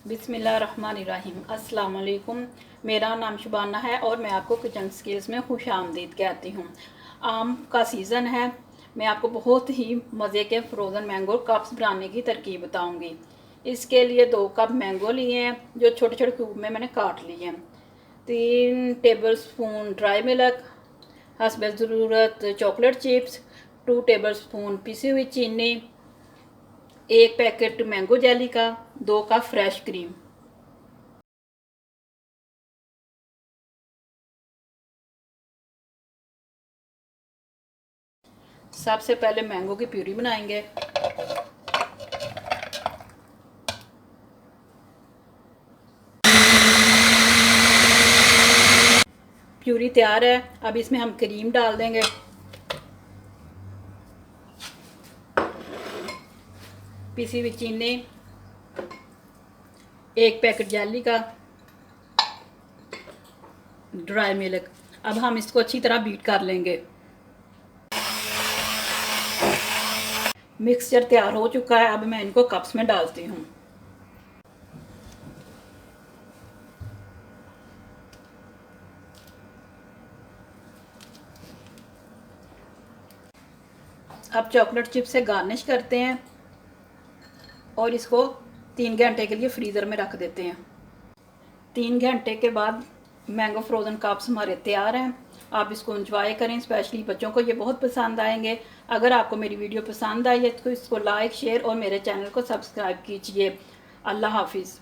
बिस्मिल्लाहिर्रहमानिर्रहीम। अस्सलाम वालेकुम। मेरा नाम शुबाना है और मैं आपको किचन स्किल्स में खुश आमदीद कहती हूँ। आम का सीज़न है। मैं आपको बहुत ही मज़े के फ्रोज़न मैंगो कप्स बनाने की तरकीब बताऊँगी। इसके लिए 2 कप मैंगो लिए हैं जो छोटे छोटे क्यूब में मैंने काट लिए हैं। 3 टेबल स्पून ड्राई मिल्क, हस्ब ज़रूरत चॉकलेट चिप्स, 2 टेबल स्पून पिसी हुई चीनी, 1 पैकेट मैंगो जेली का, 2 कप फ्रेश क्रीम। सबसे पहले मैंगो की प्यूरी बनाएंगे। प्यूरी तैयार है। अब इसमें हम क्रीम डाल देंगे, पिसी हुई चीनी, 1 पैकेट जेली का, ड्राई मिल्क। अब हम इसको अच्छी तरह बीट कर लेंगे। मिक्सचर तैयार हो चुका है। अब मैं इनको कप्स में डालती हूँ। अब चॉकलेट चिप से गार्निश करते हैं और इसको 3 घंटे के लिए फ्रीज़र में रख देते हैं। 3 घंटे के बाद मैंगो फ्रोज़न कप्स हमारे तैयार हैं। आप इसको एंजॉय करें, स्पेशली बच्चों को ये बहुत पसंद आएंगे। अगर आपको मेरी वीडियो पसंद आई है तो इसको लाइक, शेयर और मेरे चैनल को सब्सक्राइब कीजिए। अल्लाह हाफिज़।